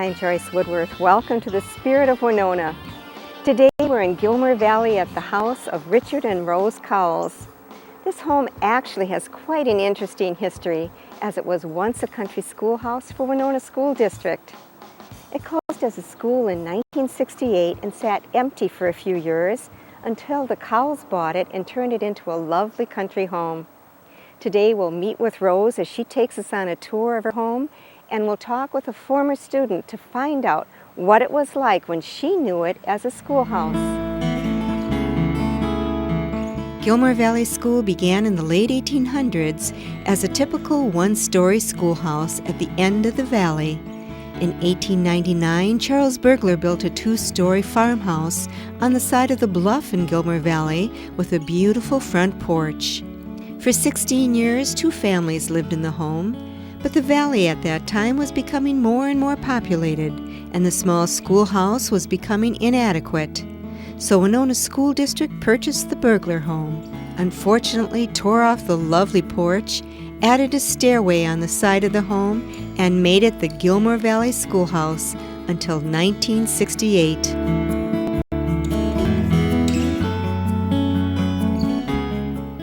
I'm Joyce Woodworth. Welcome to the Spirit of Winona. Today we're in Gilmore Valley at the house of Richard and Rose Cowles. This home actually has quite an interesting history, as it was once a country schoolhouse for Winona School District. It closed as a school in 1968 and sat empty for a few years until the Cowles bought it and turned it into a lovely country home. Today we'll meet with Rose as she takes us on a tour of her home, and we'll talk with a former student to find out what it was like when she knew it as a schoolhouse. Gilmore Valley School began in the late 1800s as a typical one-story schoolhouse at the end of the valley. In 1899, Charles Burglar built a two-story farmhouse on the side of the bluff in Gilmore Valley with a beautiful front porch. For 16 years, two families lived in the home. But the valley at that time was becoming more and more populated, and the small schoolhouse was becoming inadequate. So Winona School District purchased the Burglar home, unfortunately tore off the lovely porch, added a stairway on the side of the home, and made it the Gilmore Valley Schoolhouse until 1968.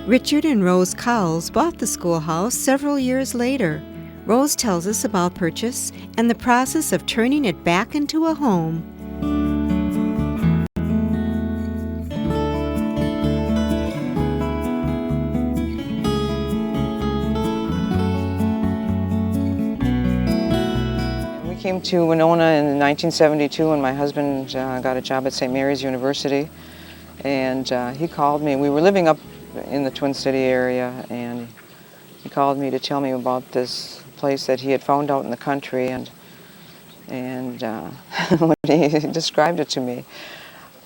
Richard and Rose Cowles bought the schoolhouse several years later. Rose tells us about purchase and the process of turning it back into a home. We came to Winona in 1972 when my husband got a job at St. Mary's University, and he called me. We were living up in the Twin City area, and he called me to tell me about this place that he had found out in the country, and when he described it to me,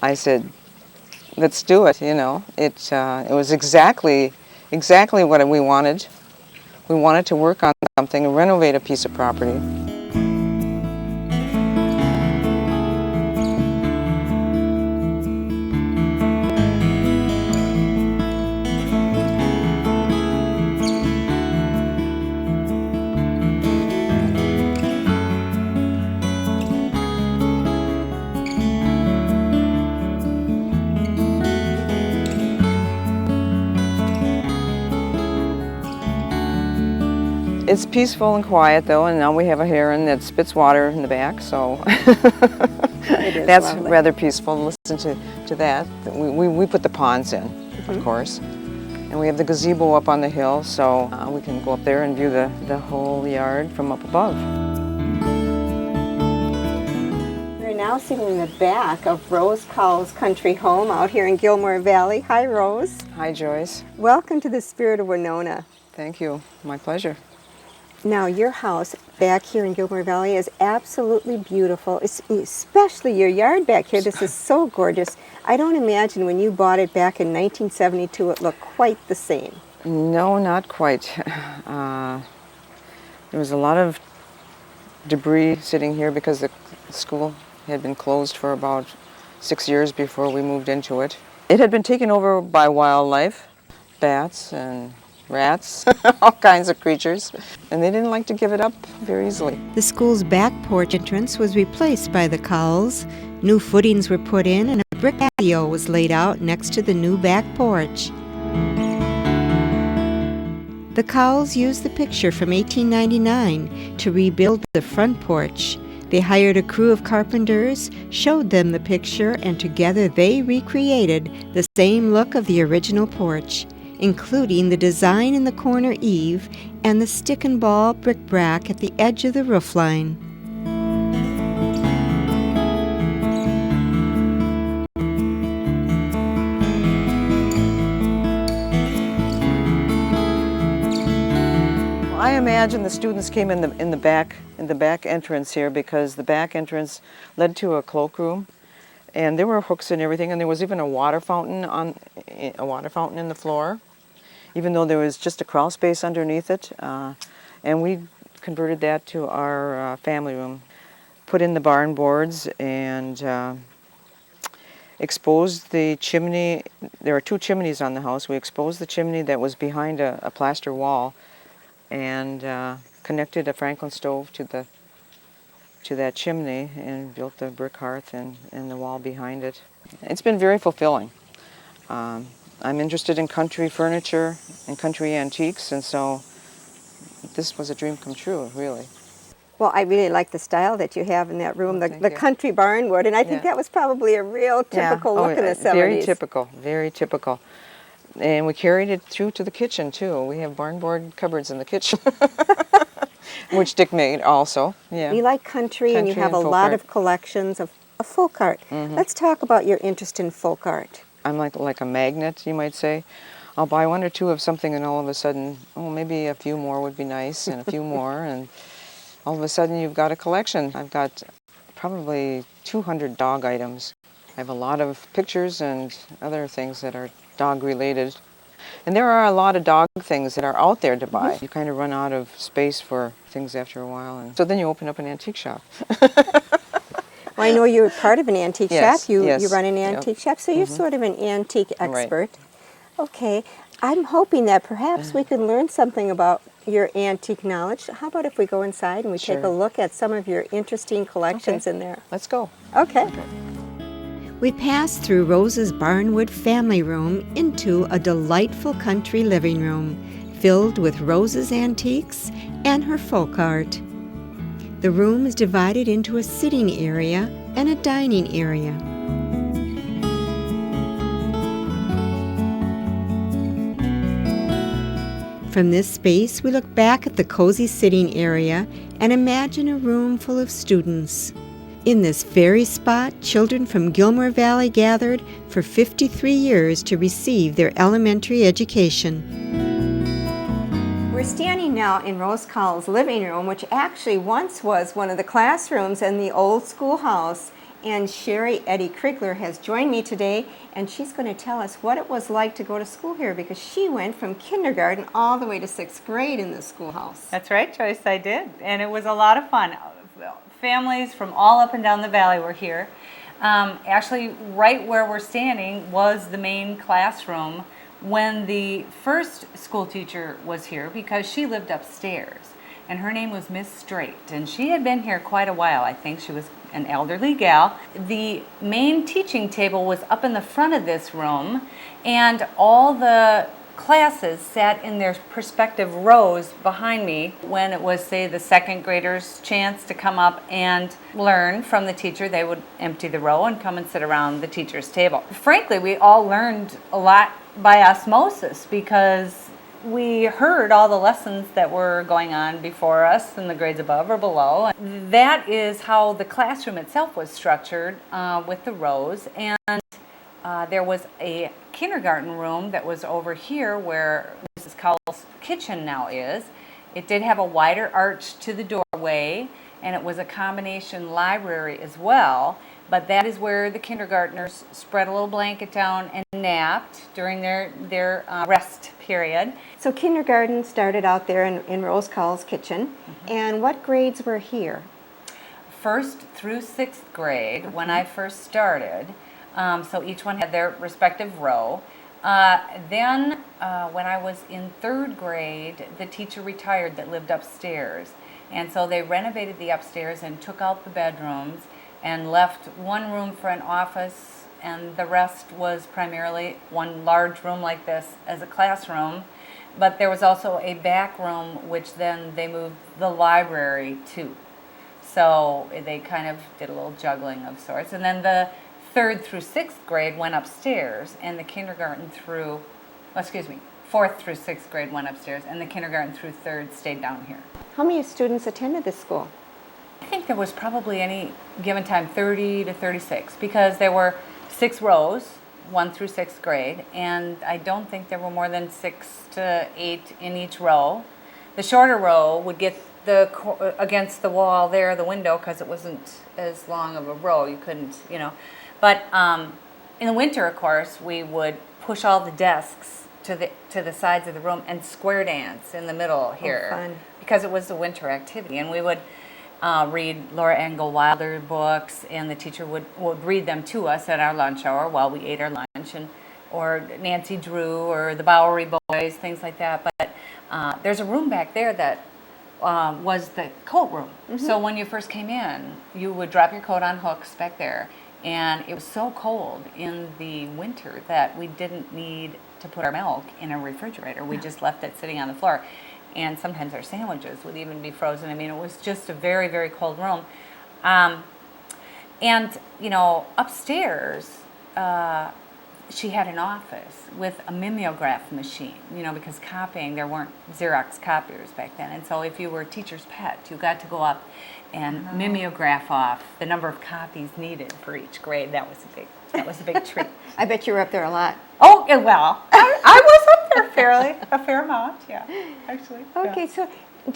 I said, "Let's do it." You know, it was exactly what we wanted. We wanted to work on something and renovate a piece of property. It's peaceful and quiet though, and now we have a heron that spits water in the back, so that's lovely. Rather peaceful. Listen to that. We put the ponds in, of course, and we have the gazebo up on the hill, so we can go up there and view the whole yard from up above. We're now sitting in the back of Rose Cowles' country home out here in Gilmore Valley. Hi, Rose. Hi, Joyce. Welcome to the Spirit of Winona. Thank you. My pleasure. Now, your house back here in Gilmore Valley is absolutely beautiful, especially your yard back here. This is so gorgeous. I don't imagine when you bought it back in 1972 it looked quite the same. No, not quite. There was a lot of debris sitting here because the school had been closed for about 6 years before we moved into it. It had been taken over by wildlife, bats and rats, all kinds of creatures, and they didn't like to give it up very easily. The school's back porch entrance was replaced by the Cowles. New footings were put in and a brick patio was laid out next to the new back porch. The Cowles used the picture from 1899 to rebuild the front porch. They hired a crew of carpenters, showed them the picture, and together they recreated the same look of the original porch, including the design in the corner eave and the stick and ball bric-a-brac at the edge of the roofline. I imagine the students came in the back entrance here because the back entrance led to a cloakroom, and there were hooks and everything, and there was even a water fountain in the floor, even though there was just a crawl space underneath it, and we converted that to our family room. Put in the barn boards and exposed the chimney. There are two chimneys on the house. We exposed the chimney that was behind a plaster wall and connected a Franklin stove to to that chimney and built the brick hearth and the wall behind it. It's been very fulfilling. I'm interested in country furniture and country antiques, and so this was a dream come true, really. Well, I really like the style that you have in that room, Thank the you. country barnwood, and I think that was probably a real typical look in the 70s. Very typical, very typical. And we carried it through to the kitchen, too. We have barnboard cupboards in the kitchen, which Dick made also. Yeah. You like country and you Country have a and folk lot art. of collections of folk art. Let's talk about your interest in folk art. I'm like a magnet, you might say. I'll buy one or two of something, and all of a sudden, oh, maybe a few more would be nice, and a few more, and all of a sudden you've got a collection. I've got probably 200 dog items. I have a lot of pictures and other things that are dog related. And there are a lot of dog things that are out there to buy. You kind of run out of space for things after a while, and so then you open up an antique shop. Well, I know you're part of an antique Yes, shop. You yes, run an yep. antique shop, so you're sort of an antique expert. Right. Okay, I'm hoping that perhaps we can learn something about your antique knowledge. How about if we go inside and we take a Sure. look at some of your interesting collections Okay. in there? Let's go. Okay. We passed through Rose's barnwood family room into a delightful country living room filled with Rose's antiques and her folk art. The room is divided into a sitting area and a dining area. From this space, we look back at the cozy sitting area and imagine a room full of students. In this very spot, children from Gilmore Valley gathered for 53 years to receive their elementary education. We're standing now in Rose Cowell's living room, which actually once was one of the classrooms in the old schoolhouse. And Sherry Eddie Krueger has joined me today, and she's going to tell us what it was like to go to school here, because she went from kindergarten all the way to 6th grade in the schoolhouse. That's right, Joyce, I did. And it was a lot of fun. Families from all up and down the valley were here. Actually, right where we're standing was the main classroom when the first school teacher was here, because she lived upstairs. And her name was Miss Straight, and she had been here quite a while. I think she was an elderly gal. The main teaching table was up in the front of this room, and all the classes sat in their respective rows behind me. When it was, say, the second graders' chance to come up and learn from the teacher, they would empty the row and come and sit around the teacher's table. Frankly, we all learned a lot by osmosis, because we heard all the lessons that were going on before us in the grades above or below. That is how the classroom itself was structured, with the rows. And there was a kindergarten room that was over here where Mrs. Cowell's kitchen now is. It did have a wider arch to the doorway, and it was a combination library as well. But that is where the kindergartners spread a little blanket down and napped during their rest period. So kindergarten started out there in Rose Cowell's kitchen. And what grades were here? First through 6th grade, when I first started. So each one had their respective row. Then when I was in 3rd grade, the teacher retired that lived upstairs. And so they renovated the upstairs and took out the bedrooms and left one room for an office, and the rest was primarily one large room like this as a classroom. But there was also a back room, which then they moved the library to. So they kind of did a little juggling of sorts. And then the 3rd through 6th grade went upstairs, and the kindergarten through, 4th through 6th grade went upstairs, and the kindergarten through 3rd stayed down here. How many students attended this school? I think there was probably any given time 30 to 36, because there were 6 rows, 1 through 6th grade, and I don't think there were more than 6 to 8 in each row. The shorter row would get against the wall there, the window, because it wasn't as long of a row. You couldn't, But in the winter, of course, we would push all the desks to the sides of the room and square dance in the middle here, fun. because it was a winter activity, and we would read Laura Ingalls Wilder books, and the teacher would read them to us at our lunch hour while we ate our lunch, or Nancy Drew or the Bowery Boys, things like that. But there's a room back there that was the coat room. So when you first came in, you would drop your coat on hooks back there, and it was so cold in the winter that we didn't need to put our milk in a refrigerator. We just left it sitting on the floor, and sometimes our sandwiches would even be frozen. I mean, it was just a very, very cold room. And, you know, upstairs, she had an office with a mimeograph machine, you know, because copying, there weren't Xerox copiers back then. And so if you were a teacher's pet, you got to go up and mimeograph off the number of copies needed for each grade. That was a big treat. I bet you were up there a lot. Oh, yeah, well, I was up there a fair amount, yeah, actually. Okay, Yeah.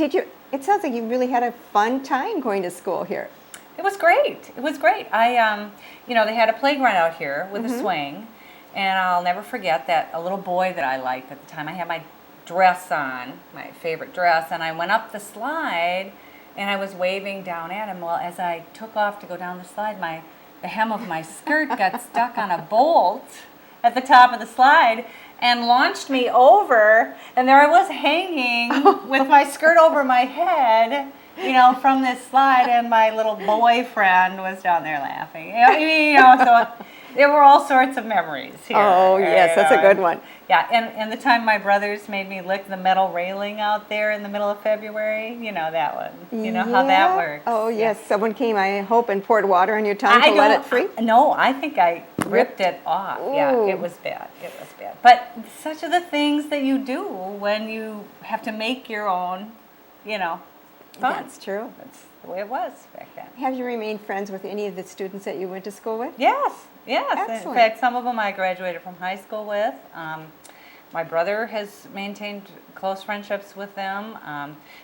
so it sounds like you really had a fun time going to school here. It was great. It was great. You know, they had a playground out here with a swing, and I'll never forget that a little boy that I liked at the time, I had my dress on, my favorite dress, and I went up the slide, and I was waving down at him. Well, as I took off to go down the slide, the hem of my skirt got stuck on a bolt at the top of the slide and launched me over, and there I was hanging with my skirt over my head, you know, from this slide, and my little boyfriend was down there laughing. You know, so there were all sorts of memories here. Oh, yes, that's a good one. Yeah, and the time my brothers made me lick the metal railing out there in the middle of February, you know that one. You know how that works. Oh, yes. Someone came, I hope, and poured water on your tongue to let it free? No, I think I ripped it off. Yeah, it was bad. It was bad. But such are the things that you do when you have to make your own, you know, fun. That's true. That's the way it was back then. Have you remained friends with any of the students that you went to school with? Yes. Yes. Excellent. In fact, some of them I graduated from high school with. My brother has maintained close friendships with them.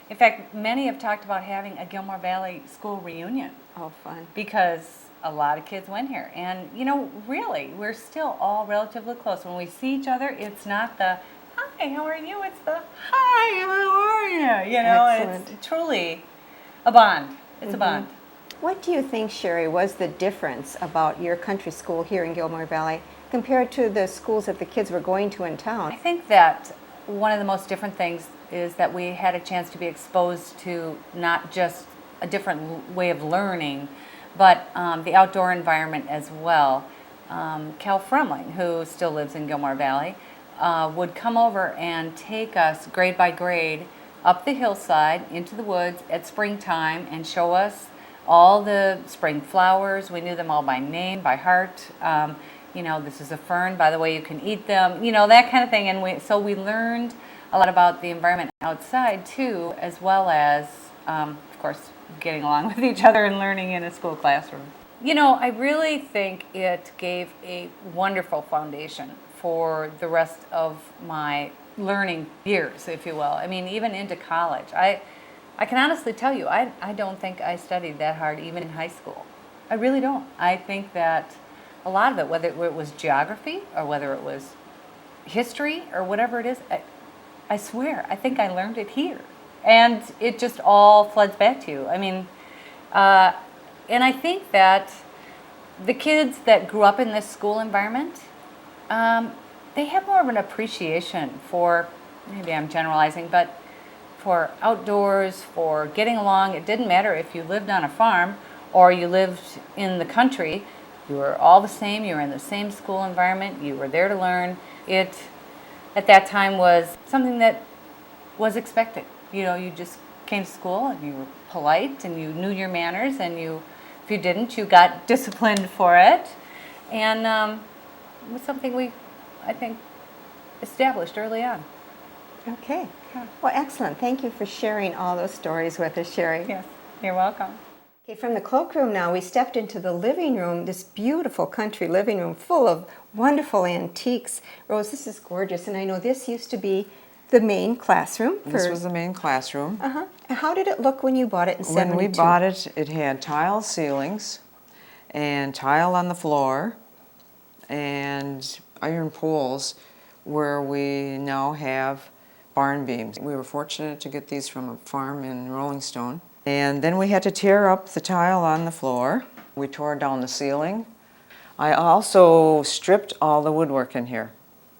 In fact, many have talked about having a Gilmore Valley school reunion. Oh, fun. Because a lot of kids went here. And, you know, really, we're still all relatively close. When we see each other, it's not the, hi, how are you? It's the, hi, how are you? You know, Excellent. It's truly a bond. It's a bond. What do you think, Sherry, was the difference about your country school here in Gilmore Valley compared to the schools that the kids were going to in I town? think that one of the most different things is that we had a chance to be exposed to not just a different way of learning, but the outdoor environment as well. Cal Fremling, who still lives in Gilmore Valley, would come over and take us grade by grade up the hillside into the woods at springtime and show us all the spring flowers. We knew them all by name, by heart. You know, this is a fern, by the way, you can eat them, you know, that kind of thing. And so we learned a lot about the environment outside too, as well as, of course, getting along with each other and learning in a school classroom. You know, I really think it gave a wonderful foundation for the rest of my learning years, if you will. I mean, even into college. I can honestly tell you, I don't think I studied that hard even in high school. I really don't. I think that a lot of it, whether it was geography or whether it was history or whatever it is, I swear, I think I learned it here. And it just all floods back to you. I mean, and I think that the kids that grew up in this school environment, they have more of an appreciation for, maybe I'm generalizing, but for outdoors, for getting along. It didn't matter if you lived on a farm or you lived in the country. You were all the same. You were in the same school environment. You were there to learn. It, at that time, was something that was expected. You know, you just came to school and you were polite and you knew your manners, and if you didn't, you got disciplined for it. And it was something we, I think, established early on. Okay. Well, excellent. Thank you for sharing all those stories with us, Sherry. Yes, you're welcome. Okay, from the cloakroom now, we stepped into the living room, this beautiful country living room full of wonderful antiques. Rose, this is gorgeous, and I know this used to be the main classroom. This was the main classroom. Uh-huh. How did it look when you bought it in 72? When we bought it, it had tile ceilings and tile on the floor and iron poles where we now have barn beams. We were fortunate to get these from a farm in Rolling Stone. And then we had to tear up the tile on the floor. We tore down the ceiling. I also stripped all the woodwork in here.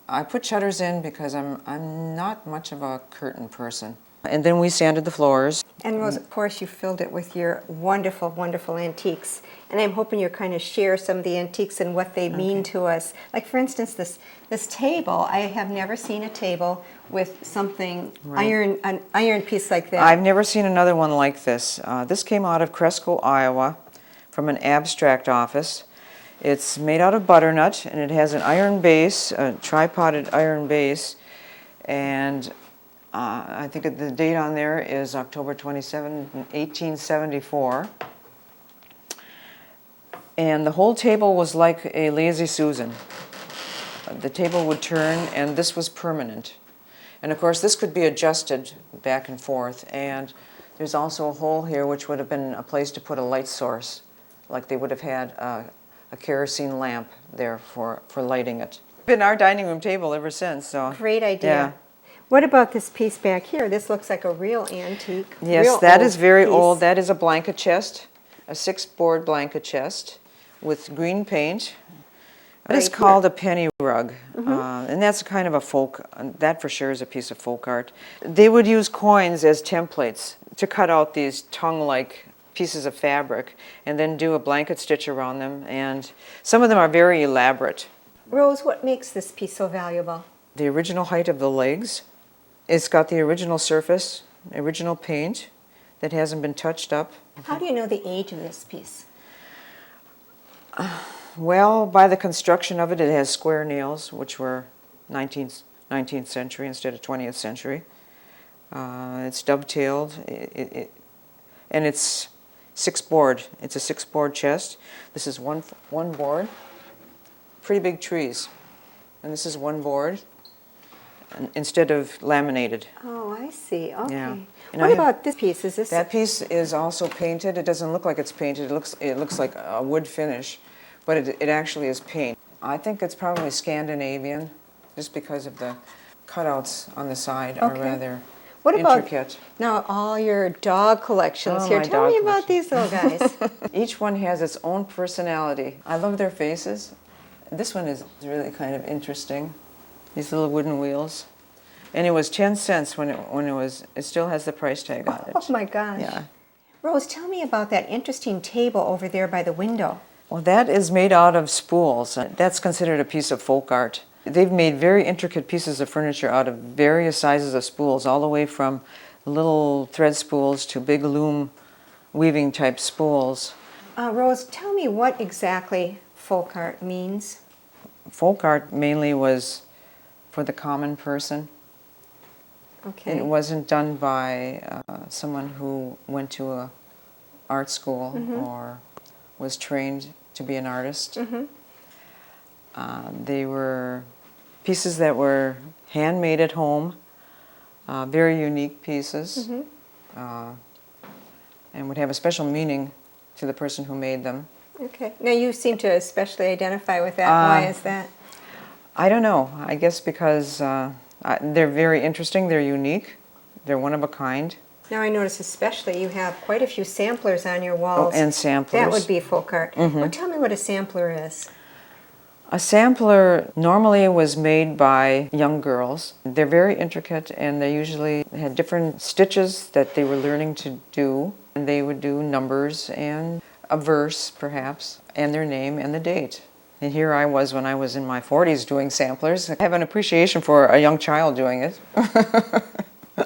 I put shutters in because I'm not much of a curtain person. And then we sanded the floors. And Rose, of course, you filled it with your wonderful, wonderful antiques. And I'm hoping you'll kind of share some of the antiques and what they mean to us. Like, for instance, this table. I have never seen a table with something an iron piece like that. I've never seen another one like this. This came out of Cresco, Iowa, from an abstract office. It's made out of butternut, and it has an iron base, a tripoded iron base, and I think the date on there is October 27, 1874. And the whole table was like a Lazy Susan. The table would turn, and this was permanent. And of course, this could be adjusted back and forth. And there's also a hole here, which would have been a place to put a light source, like they would have had a kerosene lamp there for lighting it. It's been our dining room table ever since. So Great idea. yeah. What about this piece back here? This looks like a real antique. Yes, real that old is very piece. old. That is a blanket chest, a 6-board blanket chest with green paint. That is Right called a penny rug, and that's kind of a folk, that for sure is a piece of folk art. They would use coins as templates to cut out these tongue-like pieces of fabric and then do a blanket stitch around them, and some of them are very elaborate. Rose, what makes this piece so valuable? The original height of the legs. It's got the original surface, original paint that hasn't been touched up. How do you know the age of this piece? Well, by the construction of it, it has square nails, which were 19th century instead of 20th century. It's dovetailed, and it's 6-board. It's a 6-board chest. This is one board, pretty big trees. And this is one board, instead of laminated. Oh, I see. Okay. Yeah. And What about this piece? Is this That piece is also painted. It doesn't look like it's painted. It looks like a wood finish, but it actually is paint. I think it's probably Scandinavian, just because of the cutouts on the side are Okay. rather What about intricate. now all your dog collections Oh, here? my Tell dog me about these little guys. Each one has its own personality. I love their faces. This one is really kind of interesting. These little wooden wheels. And it was 10 cents when it still has the price tag on it. Oh my gosh. Yeah. Rose, tell me about that interesting table over there by the window. Well, that is made out of spools. That's considered a piece of folk art. They've made very intricate pieces of furniture out of various sizes of spools, all the way from little thread spools to big loom weaving type spools. Rose, tell me what exactly folk art means. Folk art mainly was for the common person. Okay. It wasn't done by someone who went to a art school or was trained to be an artist. They were pieces that were handmade at home, very unique pieces, and would have a special meaning to the person who made them. Okay. Now you seem to especially identify with that. Why is that? I don't know. I guess because they're very interesting, they're unique, they're one of a kind. Now I notice especially you have quite a few samplers on your walls. And samplers. That would be folk art. Well, tell me what a sampler is. A sampler normally was made by young girls. They're very intricate, and they usually had different stitches that they were learning to do. And they would do numbers and a verse, perhaps, and their name and the date. And here I was when I was in my 40s doing samplers. I have an appreciation for a young child doing it.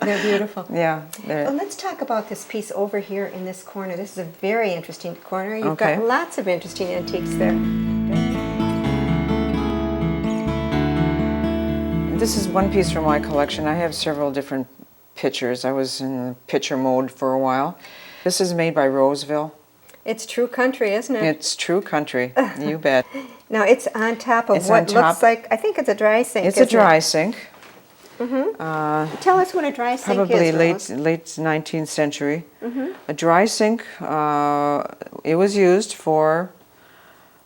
They're beautiful. Yeah. Well, let's talk about this piece over here in this corner. This is a very interesting corner. You've Okay. got lots of interesting antiques there. This is one piece from my collection. I have several different pictures. I was in picture mode for a while. This is made by Roseville. It's true country, isn't it? It's true country, you bet. Now it's on top of It's what on top. looks like, I think it's a dry sink. It's a isn't dry it? sink. Tell us what a dry sink Probably is, Rose. late 19th century. A dry sink, it was used for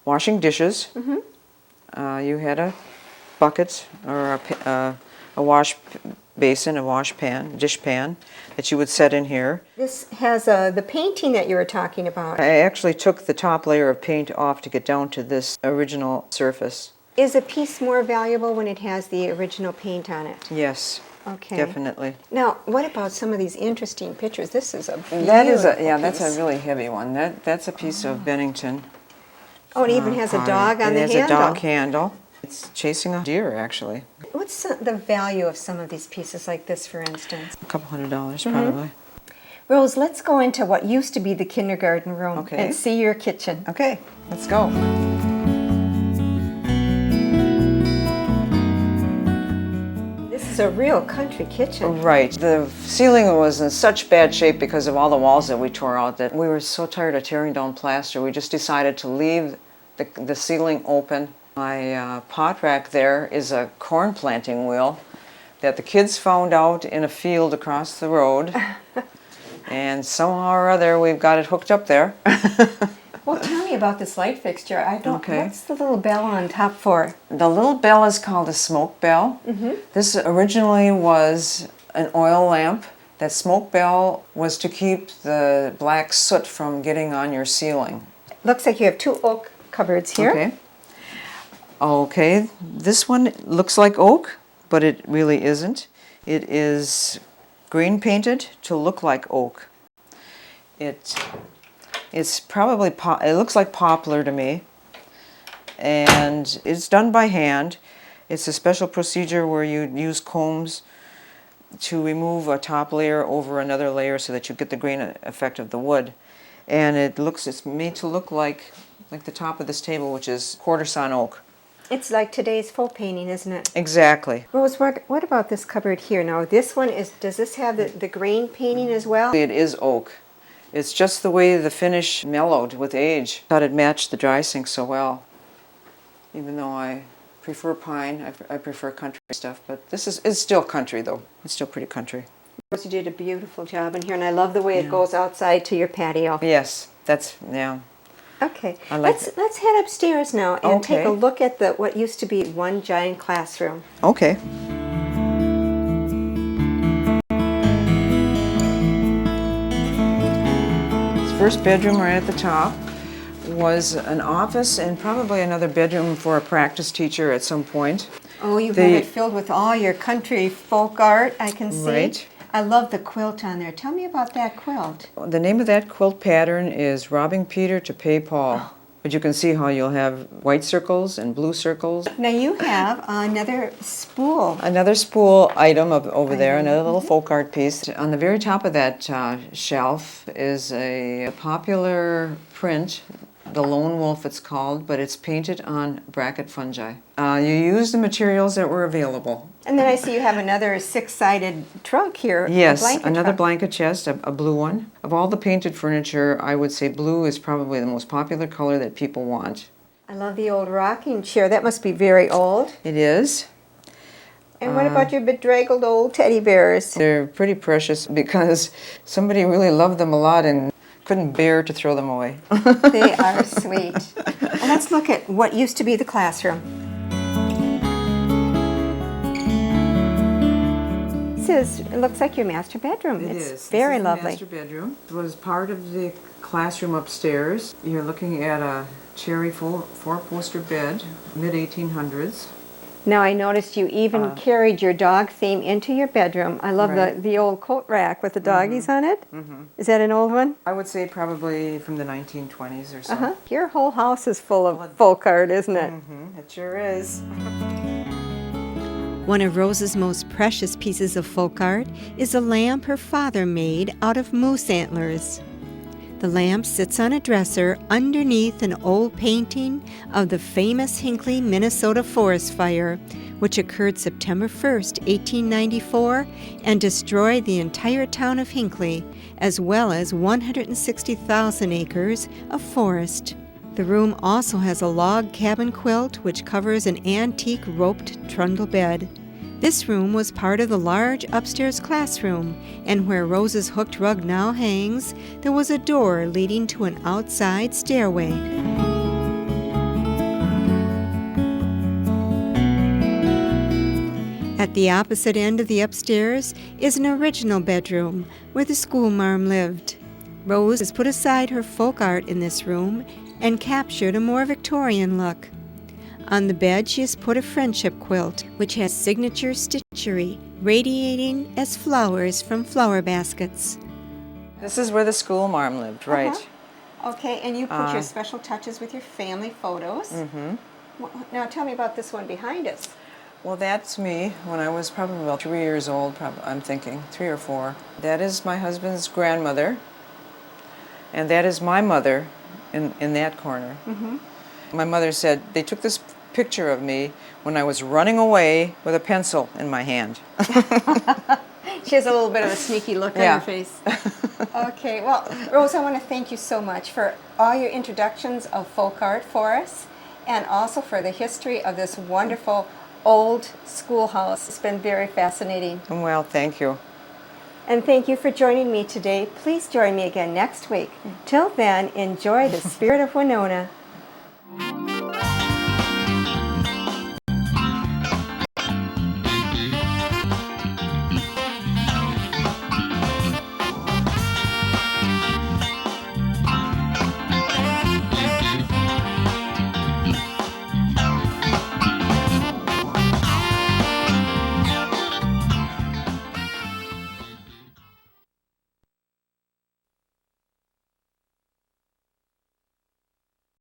washing dishes. You had a bucket or a wash basin, a wash pan, dish pan that you would set in here. This has the painting that you were talking about. I actually took the top layer of paint off to get down to this original surface. Is a piece more valuable when it has the original paint on it? Yes. Okay. Definitely. Now, what about some of these interesting pictures? This is a beautiful That's a piece. really heavy one. That's a piece of Bennington. Oh, it even has a pottery. dog on the handle. It has a dog handle. It's chasing a deer, actually. What's the value of some of these pieces like this, for instance? A couple $100 probably. Rose, let's go into what used to be the kindergarten room Okay. and see your kitchen. Okay, let's go. This is a real country kitchen. Right. The ceiling was in such bad shape because of all the walls that we tore out that we were so tired of tearing down plaster. We just decided to leave the ceiling open. My pot rack there is a corn planting wheel that the kids found out in a field across the road. And somehow or other we've got it hooked up there. Well, tell me about this light fixture. Okay. What's the little bell on top for? The little bell is called a smoke bell. This originally was an oil lamp. That smoke bell was to keep the black soot from getting on your ceiling. Looks like you have two oak cupboards here. Okay. Okay, this one looks like oak, but it really isn't. It is green painted to look like oak. It's probably, it looks like poplar to me, and it's done by hand. It's a special procedure where you use combs to remove a top layer over another layer so that you get the grain effect of the wood. And it's made to look like the top of this table, which is quarter sawn oak. It's like today's faux painting, isn't it? Exactly. Rose, what about this cupboard here? Now, this one does this have the grain painting as well? It is oak. It's just the way the finish mellowed with age. Thought it matched the dry sink so well. Even though I prefer pine, I prefer country stuff, but it's still country though. It's still pretty country. Rose, you did a beautiful job in here, and I love the way it goes outside to your patio. Yes, yeah. Okay, I like let's head upstairs now and take a Okay. look at what used to be one giant classroom. Okay. This first bedroom right at the top was an office and probably another bedroom for a practice teacher at some point. Oh, you have it filled with all your country folk art, I can see. Right. I love the quilt on there. Tell me about that quilt. The name of that quilt pattern is Robbing Peter to Pay Paul. But you can see how you'll have white circles and blue circles. Now you have another spool. Another spool item over there, another little folk art piece. On the very top of that shelf is a popular print, the Lone Wolf it's called, but it's painted on bracket fungi. You use the materials that were available. And then I see you have another six-sided trunk here. a Yes, blanket another trunk. blanket chest, a blue one. Of all the painted furniture, I would say blue is probably the most popular color that people want. I love the old rocking chair. That must be very old. It is. And what about your bedraggled old teddy bears? They're pretty precious because somebody really loved them a lot and couldn't bear to throw them away. They are sweet. Well, let's look at what used to be the classroom. It looks like your master bedroom. It's very lovely. This is the master bedroom. It was part of the classroom upstairs. You're looking at a cherry four-poster bed, mid-1800s. Now I noticed you even carried your dog theme into your bedroom. I love Right. the old coat rack with the doggies on it. Is that an old one? I would say probably from the 1920s or so. Your whole house is full of folk art, isn't it? It sure is. One of Rose's most precious pieces of folk art is a lamp her father made out of moose antlers. The lamp sits on a dresser underneath an old painting of the famous Hinckley, Minnesota forest fire, which occurred September 1st, 1894, and destroyed the entire town of Hinckley, as well as 160,000 acres of forest. The room also has a log cabin quilt which covers an antique roped trundle bed. This room was part of the large upstairs classroom, and where Rose's hooked rug now hangs, there was a door leading to an outside stairway. At the opposite end of the upstairs is an original bedroom where the schoolmarm lived. Rose has put aside her folk art in this room and captured a more Victorian look. On the bed she has put a friendship quilt, which has signature stitchery radiating as flowers from flower baskets. This is where the school marm lived, right? Okay, and you put your special touches with your family photos. Now tell me about this one behind us. Well, that's me when I was probably about 3 years old, I'm thinking, 3 or 4. That is my husband's grandmother, and that is my mother in that corner. My mother said they took this picture of me when I was running away with a pencil in my hand. She has a little bit of a sneaky look on her face. Okay, well, Rose, I want to thank you so much for all your introductions of folk art for us, and also for the history of this wonderful old schoolhouse. It's been very fascinating. Well, thank you. And thank you for joining me today. Please join me again next week. Till then, enjoy the Spirit of Winona.